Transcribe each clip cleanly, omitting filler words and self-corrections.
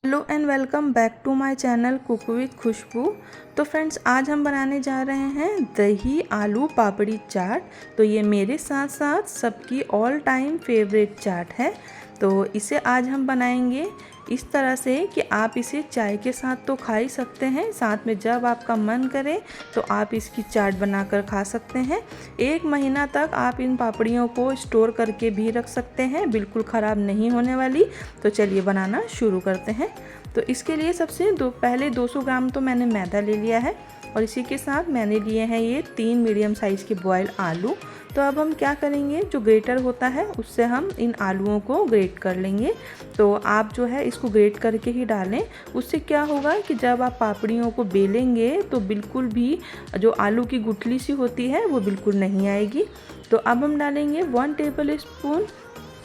Hello and welcome back to my channel cook with Khushboo. तो friends, आज हम बनाने जा रहे हैं दही आलू पापड़ी चाट। तो ये मेरे साथ साथ सबकी ऑल टाइम फेवरेट चाट है। तो इसे आज हम बनाएंगे इस तरह से कि आप इसे चाय के साथ तो खा ही सकते हैं, साथ में जब आपका मन करे तो आप इसकी चाट बनाकर खा सकते हैं। 1 महीना तक आप इन पापड़ियों को स्टोर करके भी रख सकते हैं, बिल्कुल ख़राब नहीं होने वाली। तो चलिए बनाना शुरू करते हैं। तो इसके लिए सबसे पहले 200 ग्राम तो मैंने मैदा ले लिया है और इसी के साथ मैंने लिए हैं ये 3 मीडियम साइज़ के बॉयल आलू। तो अब हम क्या करेंगे, जो ग्रेटर होता है उससे हम इन आलूओं को ग्रेट कर लेंगे। तो आप जो है इसको ग्रेट करके ही डालें। उससे क्या होगा कि जब आप पापड़ियों को बेलेंगे तो बिल्कुल भी जो आलू की गुठली सी होती है वो बिल्कुल नहीं आएगी। तो अब हम डालेंगे 1 टेबल स्पून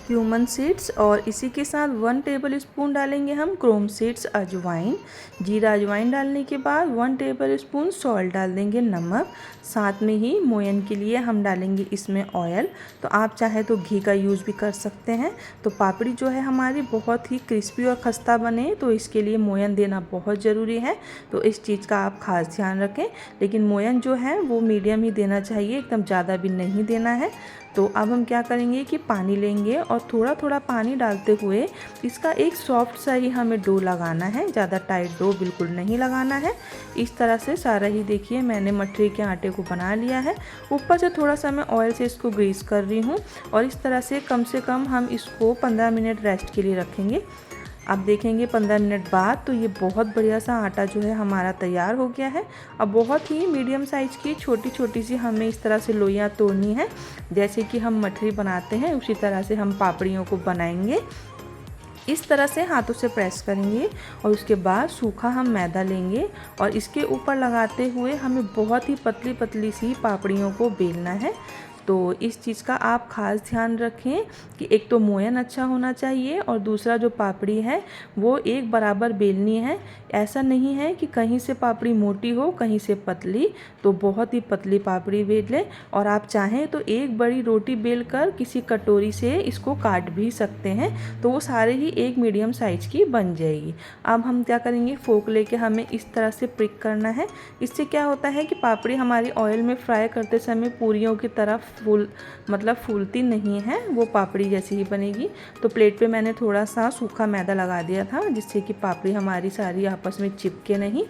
क्यूमन सीड्स और इसी के साथ 1 टेबल स्पून डालेंगे हम क्रोम सीड्स अजवाइन। जीरा अजवाइन डालने के बाद 1 टेबल स्पून सॉल्ट डाल देंगे, नमक। साथ में ही मोयन के लिए हम डालेंगे इसमें ऑयल। तो आप चाहे तो घी का यूज़ भी कर सकते हैं। तो पापड़ी जो है हमारी बहुत ही क्रिस्पी और खस्ता बने तो इसके लिए मोयन देना बहुत ज़रूरी है। तो इस चीज़ का आप खास ध्यान रखें। लेकिन मोयन जो है वो मीडियम ही देना चाहिए, एकदम ज़्यादा भी नहीं देना है। तो अब हम क्या करेंगे कि पानी लेंगे और थोड़ा थोड़ा पानी डालते हुए इसका एक सॉफ्ट सा ही हमें डो लगाना है, ज़्यादा टाइट डो बिल्कुल नहीं लगाना है। इस तरह से सारा ही देखिए मैंने मठरी के आटे को बना लिया है। ऊपर से थोड़ा सा मैं ऑयल से इसको ग्रीस कर रही हूँ और इस तरह से कम हम इसको 15 मिनट रेस्ट के लिए रखेंगे। आप देखेंगे 15 मिनट बाद तो ये बहुत बढ़िया सा आटा जो है हमारा तैयार हो गया है। अब बहुत ही मीडियम साइज़ की छोटी छोटी सी हमें इस तरह से लोइयाँ तोड़नी है। जैसे कि हम मठरी बनाते हैं उसी तरह से हम पापड़ियों को बनाएंगे। इस तरह से हाथों से प्रेस करेंगे और उसके बाद सूखा हम मैदा लेंगे और इसके ऊपर लगाते हुए हमें बहुत ही पतली पतली सी पापड़ियों को बेलना है। तो इस चीज़ का आप खास ध्यान रखें कि एक तो मोयन अच्छा होना चाहिए और दूसरा जो पापड़ी है वो एक बराबर बेलनी है। ऐसा नहीं है कि कहीं से पापड़ी मोटी हो कहीं से पतली। तो बहुत ही पतली पापड़ी बेल लें और आप चाहें तो एक बड़ी रोटी बेल कर किसी कटोरी से इसको काट भी सकते हैं, तो वो सारे ही एक मीडियम साइज़ की बन जाएगी। अब हम क्या करेंगे, फोक लेके हमें इस तरह से प्रिक करना है। इससे क्या होता है कि पापड़ी हमारी ऑयल में फ्राई करते समय पूरियों की तरफ फूलती नहीं है, वो पापड़ी जैसी ही बनेगी। तो प्लेट पे मैंने थोड़ा सा सूखा मैदा लगा दिया था जिससे कि पापड़ी हमारी सारी आपस में चिपके नहीं।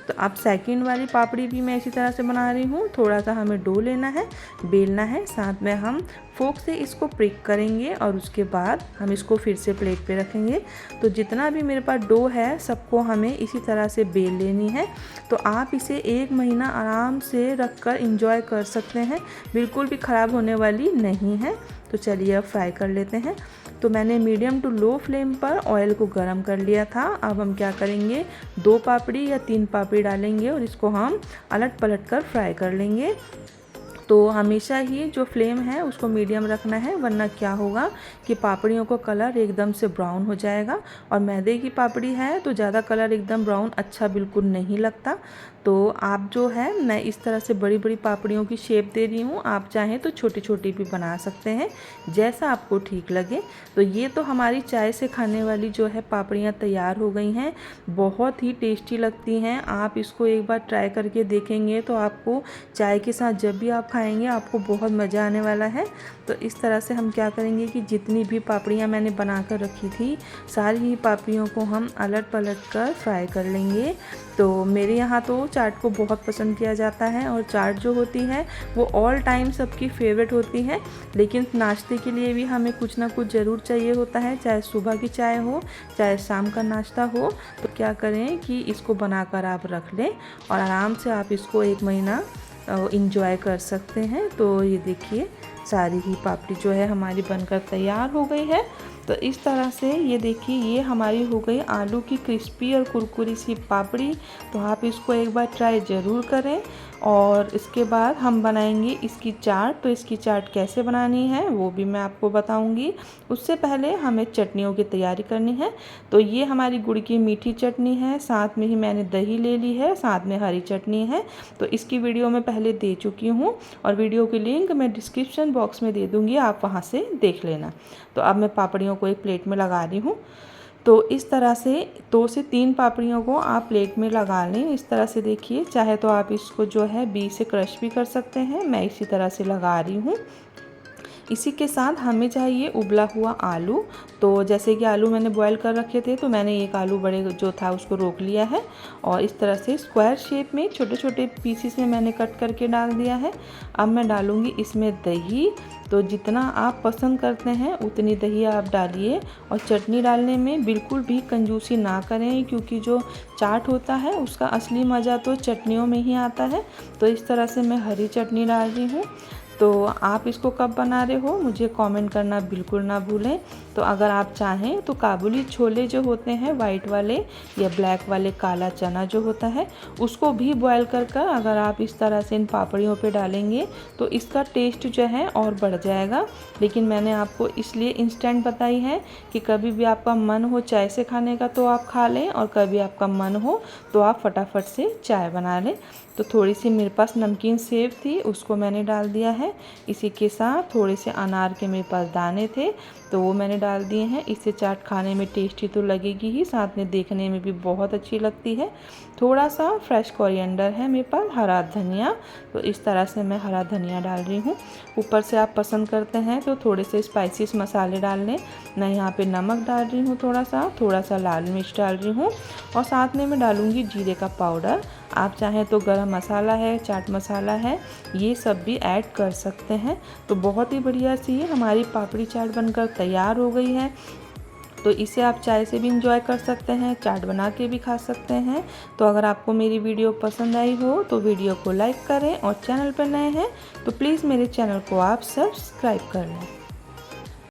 तो अब सेकंड वाली पापड़ी भी मैं इसी तरह से बना रही हूँ। थोड़ा सा हमें डो लेना है, बेलना है, साथ में हम फोक से इसको प्रिक करेंगे और उसके बाद हम इसको फिर से प्लेट पे रखेंगे। तो जितना भी मेरे पास डो है सबको हमें इसी तरह से बेल लेनी है। तो आप इसे 1 महीना आराम से रख कर इंजॉय कर सकते हैं, बिल्कुल भी ख़राब होने वाली नहीं है। तो चलिए अब फ्राई कर लेते हैं। तो मैंने मीडियम टू लो फ्लेम पर ऑयल को गर्म कर लिया था। अब हम क्या करेंगे, 2 पापड़ी या 3 पापड़ी डालेंगे और इसको हम अलट पलट कर फ्राई कर लेंगे। तो हमेशा ही जो फ्लेम है उसको मीडियम रखना है, वरना क्या होगा कि पापड़ियों का कलर एकदम से ब्राउन हो जाएगा। और मैदे की पापड़ी है तो ज़्यादा कलर एकदम ब्राउन अच्छा बिल्कुल नहीं लगता। तो आप जो है, मैं इस तरह से बड़ी बड़ी पापड़ियों की शेप दे रही हूँ, आप चाहें तो छोटी छोटी भी बना सकते हैं, जैसा आपको ठीक लगे। तो ये तो हमारी चाय से खाने वाली जो है पापड़ियाँ तैयार हो गई हैं, बहुत ही टेस्टी लगती हैं। आप इसको एक बार ट्राई करके देखेंगे तो आपको चाय के साथ जब भी आप खाएंगे आपको बहुत मज़ा आने वाला है। तो इस तरह से हम क्या करेंगे कि जितनी भी पापड़ियाँ मैंने बना कर रखी थी सारी ही पापड़ियों को हम अलट पलट कर फ्राई कर लेंगे। तो मेरे यहाँ तो चाट को बहुत पसंद किया जाता है और चाट जो होती है वो ऑल टाइम सबकी फेवरेट होती है। लेकिन नाश्ते के लिए भी हमें कुछ ना कुछ ज़रूर चाहिए होता है, चाहे सुबह की चाय हो चाहे शाम का नाश्ता हो। तो क्या करें कि इसको बनाकर आप रख लें और आराम से आप इसको 1 महीना इंजॉय कर सकते हैं। तो ये देखिए सारी ही पापड़ी जो है हमारी बनकर तैयार हो गई है। तो इस तरह से ये देखिए ये हमारी हो गई आलू की क्रिस्पी और कुरकुरी सी पापड़ी। तो आप इसको एक बार ट्राई ज़रूर करें और इसके बाद हम बनाएंगे इसकी चाट। तो इसकी चाट कैसे बनानी है वो भी मैं आपको बताऊंगी। उससे पहले हमें चटनियों की तैयारी करनी है। तो ये हमारी गुड़ की मीठी चटनी है, साथ में ही मैंने दही ले ली है, साथ में हरी चटनी है। तो इसकी वीडियो मैं पहले दे चुकी हूँ और वीडियो की लिंक मैं डिस्क्रिप्शन बॉक्स में दे दूँगी, आप वहाँ से देख लेना। तो अब मैं पापड़ियों को एक प्लेट में लगा रही हूँ। तो इस तरह से 2 से 3 पापड़ियों को आप प्लेट में लगा लें। इस तरह से देखिए, चाहे तो आप इसको जो है बीच से क्रश भी कर सकते हैं। मैं इसी तरह से लगा रही हूँ। इसी के साथ हमें चाहिए उबला हुआ आलू। तो जैसे कि आलू मैंने बॉईल कर रखे थे, तो मैंने एक आलू बड़े जो था उसको रोक लिया है और इस तरह से स्क्वायर शेप में छोटे छोटे पीसेस में मैंने कट करके डाल दिया है। अब मैं डालूँगी इसमें दही। तो जितना आप पसंद करते हैं उतनी दही आप डालिए और चटनी डालने में बिल्कुल भी कंजूसी ना करें, क्योंकि जो चाट होता है उसका असली मज़ा तो चटनियों में ही आता है। तो इस तरह से मैं हरी चटनी डाल रही हूँ। तो आप इसको कब बना रहे हो मुझे कमेंट करना बिल्कुल ना भूलें। तो अगर आप चाहें तो काबुली छोले जो होते हैं वाइट वाले या ब्लैक वाले, काला चना जो होता है, उसको भी बॉईल कर अगर आप इस तरह से इन पापड़ियों पे डालेंगे तो इसका टेस्ट जो है और बढ़ जाएगा। लेकिन मैंने आपको इसलिए इंस्टेंट बताई है कि कभी भी आपका मन हो चाय से खाने का तो आप खा लें, और कभी आपका मन हो तो आप फटाफट से चाय बना लें। तो थोड़ी सी मेरे पास नमकीन सेव थी, उसको मैंने डाल दिया है। इसी के साथ थोड़े से अनार के मेरे पास दाने थे, तो वो मैंने डाल दिए हैं। इससे चाट खाने में टेस्टी तो लगेगी ही, साथ में देखने में भी बहुत अच्छी लगती है। थोड़ा सा फ्रेश कोरिएंडर है मेरे पास, हरा धनिया। तो इस तरह से मैं हरा धनिया डाल रही हूँ। ऊपर से आप पसंद करते हैं तो थोड़े से स्पाइसीस मसाले डाल लें। मैं यहाँ पे नमक डाल रही हूँ, थोड़ा सा लाल मिर्च डाल रही हूँ, और साथ में मैं डालूँगी जीरे का पाउडर। आप चाहें तो गरम मसाला है, चाट मसाला है, ये सब भी ऐड कर सकते हैं। तो बहुत ही बढ़िया सी हमारी पापड़ी चाट बनकर तैयार हो गई है। तो इसे आप चाय से भी इंजॉय कर सकते हैं, चाट बना के भी खा सकते हैं। तो अगर आपको मेरी वीडियो पसंद आई हो तो वीडियो को लाइक करें, और चैनल पर नए हैं तो प्लीज़ मेरे चैनल को आप सब्सक्राइब कर लें।